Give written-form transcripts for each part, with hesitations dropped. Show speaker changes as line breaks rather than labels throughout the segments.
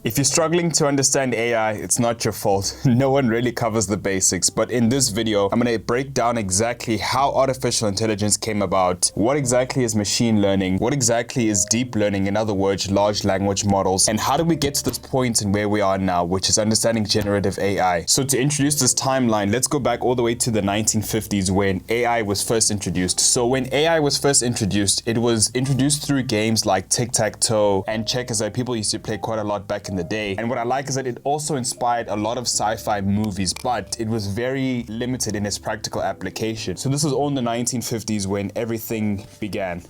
If you're struggling to understand AI, it's not your fault. No one really covers the basics, but in this video, I'm going to break down exactly how artificial intelligence came about, what exactly is machine learning, what exactly is deep learning, in other words, large language models, and how do we get to this point and where we are now, which is understanding generative AI. So to introduce this timeline, let's go back all the way to the 1950s when AI was first introduced. So when AI was first introduced, it was introduced through games like tic-tac-toe and checkers that people used to play quite a lot back in the day. And what I like is that it also inspired a lot of sci-fi movies, but it was very limited in its practical application. So this was all in the 1950s when everything began.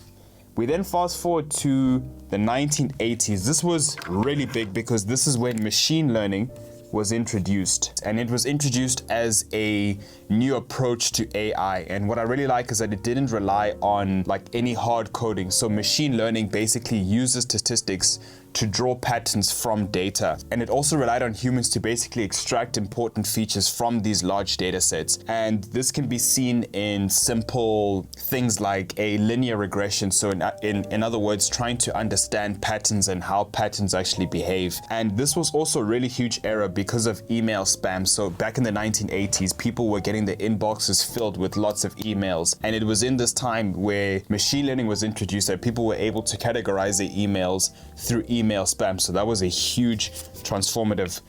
We then fast forward to the 1980s. This was really big because this is when machine learning was introduced, and it was introduced as a new approach to AI. And what I really like is that it didn't rely on like any hard coding. So machine learning basically uses statistics to draw patterns from data. And it also relied on humans to basically extract important features from these large data sets. And this can be seen in simple things like a linear regression. So in other words, trying to understand patterns and how patterns actually behave. And this was also a really huge era because of email spam. So back in the 1980s, people were getting their inboxes filled with lots of emails. And it was in this time where machine learning was introduced that people were able to categorize their emails through email spam. So that was a huge transformative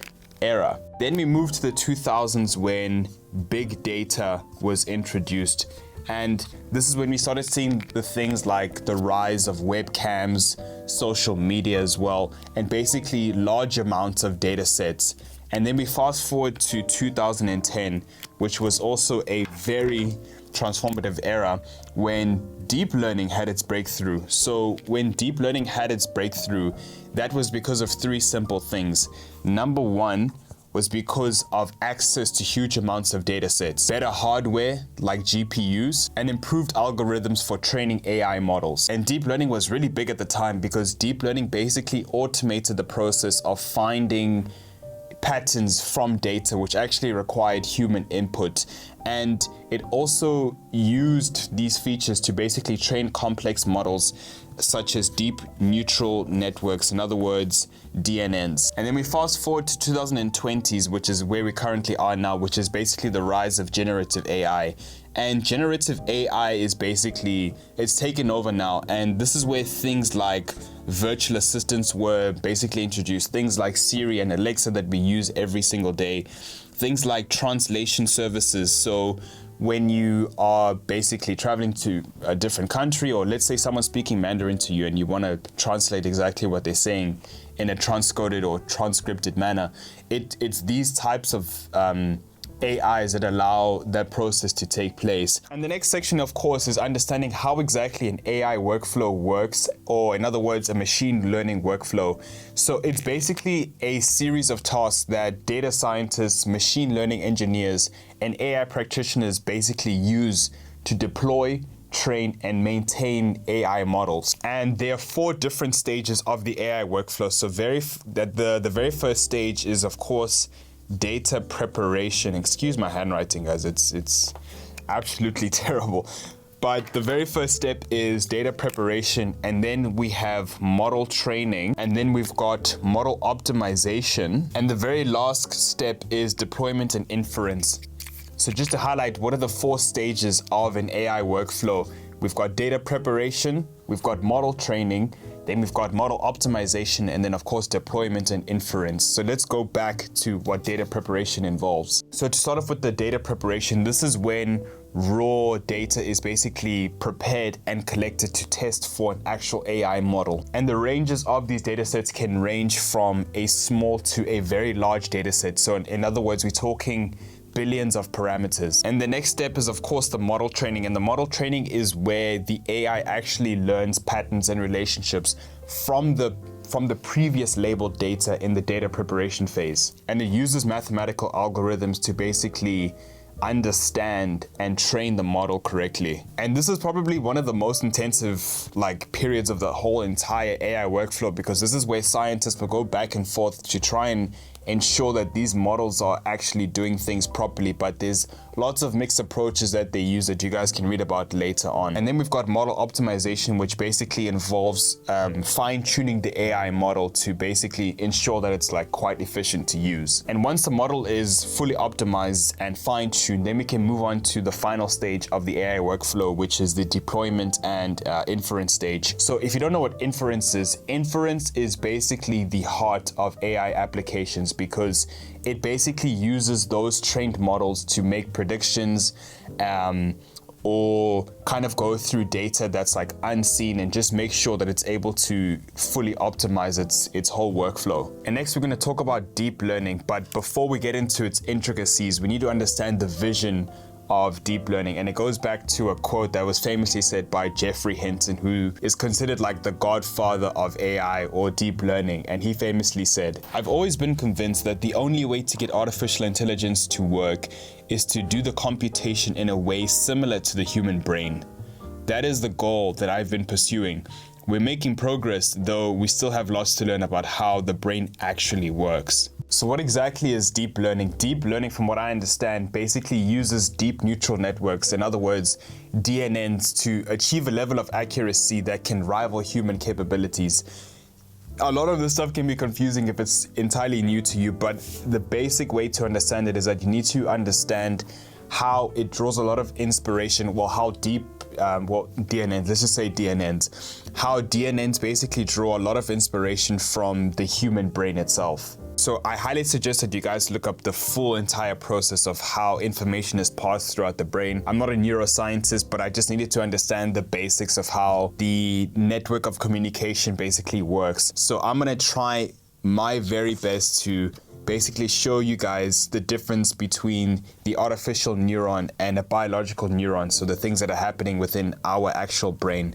era. Then we moved to the 2000s when big data was introduced. And this is when we started seeing the things like the rise of webcams, social media as well, and basically large amounts of data sets. And then we fast forward to 2010, which was also a very transformative era when deep learning had its breakthrough. So when deep learning had its breakthrough, that was because of three simple things. Number one was because of access to huge amounts of data sets, better hardware like GPUs, and improved algorithms for training AI models. And deep learning was really big at the time because deep learning basically automated the process of finding patterns from data, which actually required human input. And it also used these features to basically train complex models such as deep neural networks, in other words, DNNs. And then we fast forward to 2020s, which is where we currently are now, which is basically the rise of generative AI. And generative AI is basically, it's taken over now. And this is where things like virtual assistants were basically introduced. Things like Siri and Alexa that we use every single day. Things like translation services. So when you are basically traveling to a different country, or let's say someone's speaking Mandarin to you and you want to translate exactly what they're saying in a transcoded or transcripted manner, it's these types of AIs that allow that process to take place. And the next section, of course, is understanding how exactly an AI workflow works, or in other words, a machine learning workflow. So it's basically a series of tasks that data scientists, machine learning engineers, and AI practitioners basically use to deploy, train, and maintain AI models. And there are four different stages of the AI workflow. So the very first stage is, of course, data preparation. Excuse my handwriting, guys, it's absolutely terrible. But the very first step is data preparation, and then we have model training, and then we've got model optimization, and the very last step is deployment and inference. So just to highlight, what are the four stages of an AI workflow? We've got data preparation, we've got model training, then we've got model optimization, and then of course deployment and inference. So let's go back to what data preparation involves. So to start off with the data preparation, this is when raw data is basically prepared and collected to test for an actual AI model. And the ranges of these data sets can range from a small to a very large data set. So in other words, we're talking billions of parameters. And the next step is, of course, the model training. And the model training is where the AI actually learns patterns and relationships from the previous labeled data in the data preparation phase. And it uses mathematical algorithms to basically understand and train the model correctly. And this is probably one of the most intensive periods of the whole entire AI workflow, because this is where scientists will go back and forth to try and ensure that these models are actually doing things properly. But there's lots of mixed approaches that they use that you guys can read about later on. And then we've got model optimization, which basically involves fine-tuning the AI model to basically ensure that it's quite efficient to use. And once the model is fully optimized and fine-tuned, then we can move on to the final stage of the AI workflow, which is the deployment and inference stage. So if you don't know what inference is basically the heart of AI applications, because it basically uses those trained models to make predictions or kind of go through data that's unseen and just make sure that it's able to fully optimize its whole workflow. And next we're going to talk about deep learning, but before we get into its intricacies, we need to understand the vision of deep learning. And it goes back to a quote that was famously said by Geoffrey Hinton, who is considered the godfather of AI or deep learning. And he famously said, "I've always been convinced that the only way to get artificial intelligence to work is to do the computation in a way similar to the human brain. That is the goal that I've been pursuing. We're making progress, though we still have lots to learn about how the brain actually works." So what exactly is deep learning? Deep learning, from what I understand, basically uses deep neural networks, in other words, DNNs, to achieve a level of accuracy that can rival human capabilities. A lot of this stuff can be confusing if it's entirely new to you, but the basic way to understand it is that you need to understand how it draws a lot of inspiration, how deep, DNNs, let's just say DNNs, how DNNs basically draw a lot of inspiration from the human brain itself. So I highly suggest that you guys look up the full entire process of how information is passed throughout the brain. I'm not a neuroscientist, but I just needed to understand the basics of how the network of communication basically works. So I'm gonna try my very best to basically show you guys the difference between the artificial neuron and a biological neuron, so the things that are happening within our actual brain.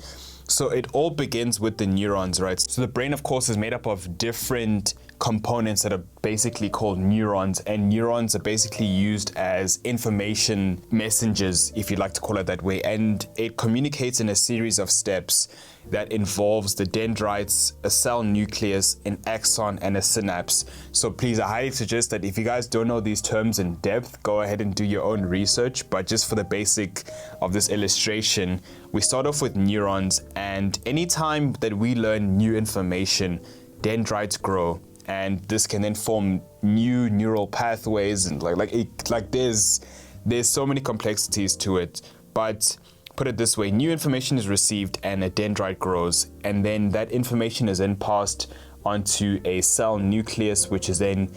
So it all begins with the neurons, right? So the brain, of course, is made up of different components that are basically called neurons, and neurons are basically used as information messengers, if you'd like to call it that way, and it communicates in a series of steps that involves the dendrites, a cell nucleus, an axon, and a synapse. So please, I highly suggest that if you guys don't know these terms in depth, go ahead and do your own research. But just for the basic of this illustration, we start off with neurons, and anytime that we learn new information, dendrites grow, and this can then form new neural pathways, and there's so many complexities to it. But put it this way, new information is received and a dendrite grows, and then that information is then passed onto a cell nucleus, which is then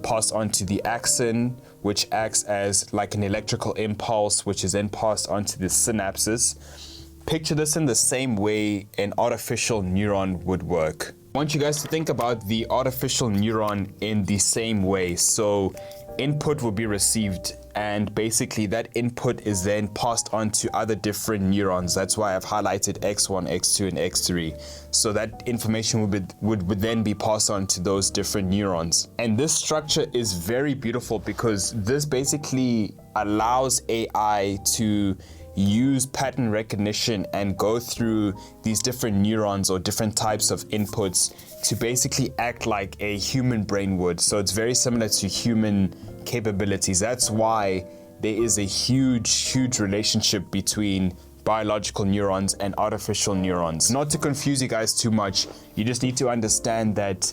passed onto the axon, which acts as an electrical impulse, which is then passed onto the synapses. Picture this in the same way an artificial neuron would work. I want you guys to think about the artificial neuron in the same way. So input will be received, and basically that input is then passed on to other different neurons. That's why I've highlighted X1, X2, and X3. So that information would then be passed on to those different neurons. And this structure is very beautiful because this basically allows AI to use pattern recognition and go through these different neurons or different types of inputs to basically act like a human brain would. So it's very similar to human capabilities. That's why there is a huge relationship between biological neurons and artificial neurons. Not to confuse you guys too much, you just need to understand that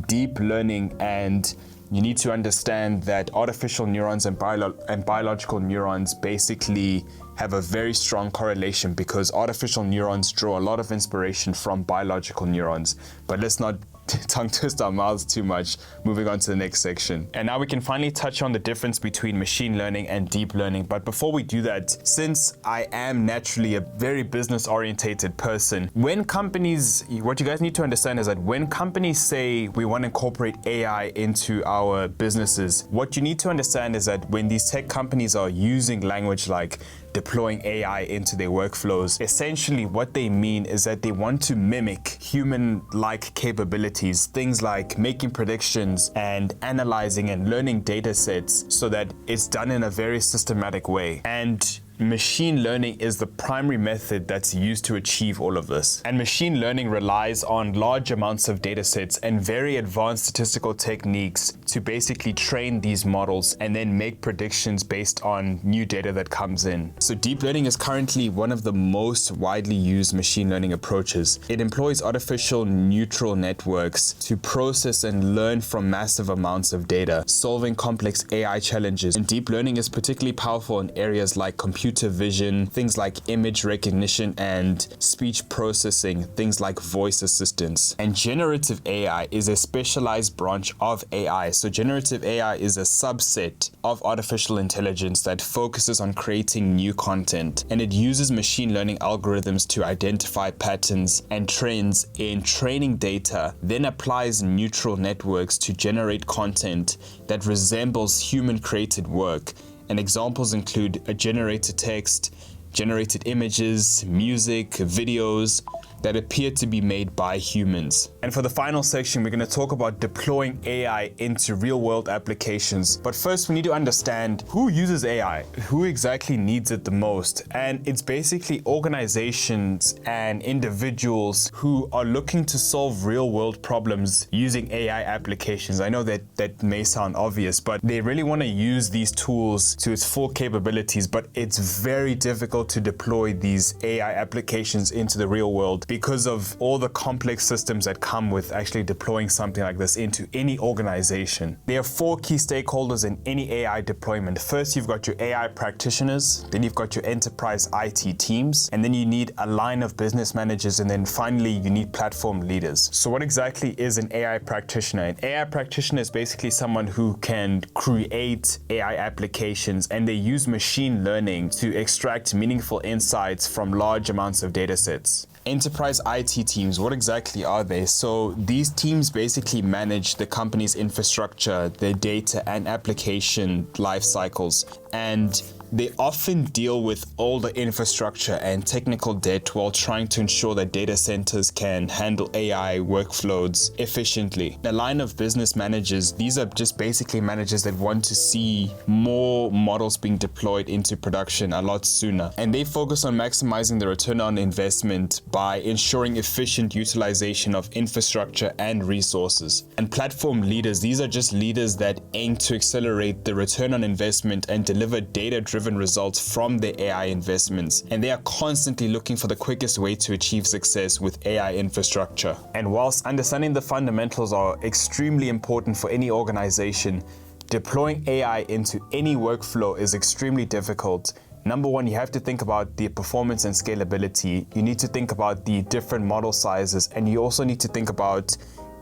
deep learning, and you need to understand that artificial neurons and biological neurons basically have a very strong correlation, because artificial neurons draw a lot of inspiration from biological neurons. But let's not tongue twist our mouths too much. Moving on to the next section. And now we can finally touch on the difference between machine learning and deep learning. But before we do that, since I am naturally a very business orientated person, when companies, what you guys need to understand is that when companies say we want to incorporate AI into our businesses, what you need to understand is that when these tech companies are using language like deploying AI into their workflows. Essentially, what they mean is that they want to mimic human-like capabilities, things like making predictions and analyzing and learning data sets so that it's done in a very systematic way. And machine learning is the primary method that's used to achieve all of this. And machine learning relies on large amounts of data sets and very advanced statistical techniques to basically train these models and then make predictions based on new data that comes in. So deep learning is currently one of the most widely used machine learning approaches. It employs artificial neural networks to process and learn from massive amounts of data, solving complex AI challenges. And deep learning is particularly powerful in areas like computer vision, things like image recognition and speech processing, things like voice assistance. And generative AI is a specialized branch of AI. So generative AI is a subset of artificial intelligence that focuses on creating new content, and it uses machine learning algorithms to identify patterns and trends in training data, then applies neural networks to generate content that resembles human created work. And examples include a generated text, generated images, music, videos that appear to be made by humans. And for the final section, we're going to talk about deploying AI into real-world applications. But first, we need to understand who uses AI, who exactly needs it the most. And it's basically organizations and individuals who are looking to solve real-world problems using AI applications. I know that may sound obvious, but they really want to use these tools to its full capabilities, but it's very difficult to deploy these AI applications into the real world because of all the complex systems that come with actually deploying something like this into any organization. There are 4 key stakeholders in any AI deployment. First, you've got your AI practitioners, then you've got your enterprise IT teams, and then you need a line of business managers, and then finally you need platform leaders. So what exactly is an AI practitioner? An AI practitioner is basically someone who can create AI applications, and they use machine learning to extract meaningful insights from large amounts of data sets. Enterprise IT teams, what exactly are they? So these teams basically manage the company's infrastructure, their data and application life cycles, and they often deal with older infrastructure and technical debt while trying to ensure that data centers can handle AI workflows efficiently. A line of business managers, these are just basically managers that want to see more models being deployed into production a lot sooner. And they focus on maximizing the return on investment by ensuring efficient utilization of infrastructure and resources. And platform leaders, these are just leaders that aim to accelerate the return on investment and deliver data-driven results from their AI investments, and they are constantly looking for the quickest way to achieve success with AI infrastructure. And whilst understanding the fundamentals are extremely important for any organization, deploying AI into any workflow is extremely difficult. Number one, you have to think about the performance and scalability. You need to think about the different model sizes, and you also need to think about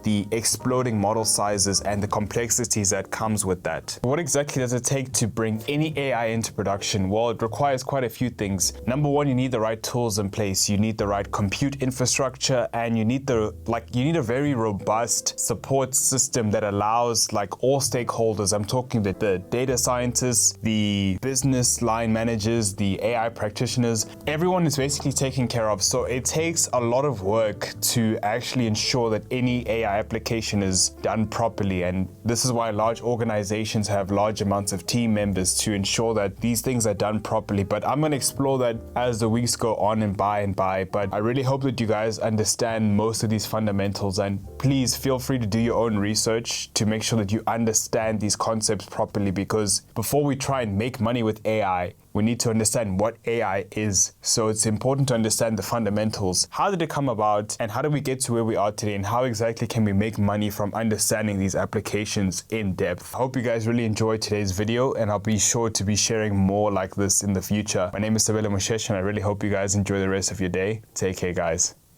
the exploding model sizes and the complexities that comes with that. What exactly does it take to bring any AI into production? Well, it requires quite a few things. Number one, you need the right tools in place. You need the right compute infrastructure, and you need a very robust support system that allows all stakeholders. I'm talking the data scientists, the business line managers, the AI practitioners. Everyone is basically taken care of. So it takes a lot of work to actually ensure that any AI application is done properly, and this is why large organizations have large amounts of team members to ensure that these things are done properly. But I'm going to explore that as the weeks go on and by, but I really hope that you guys understand most of these fundamentals, and please feel free to do your own research to make sure that you understand these concepts properly, because before we try and make money with AI, we need to understand what AI is. So it's important to understand the fundamentals. How did it come about, and how did we get to where we are today, and how exactly can we make money from understanding these applications in depth? I hope you guys really enjoyed today's video, and I'll be sure to be sharing more like this in the future. My name is Sabela Moshesh, and I really hope you guys enjoy the rest of your day. Take care, guys.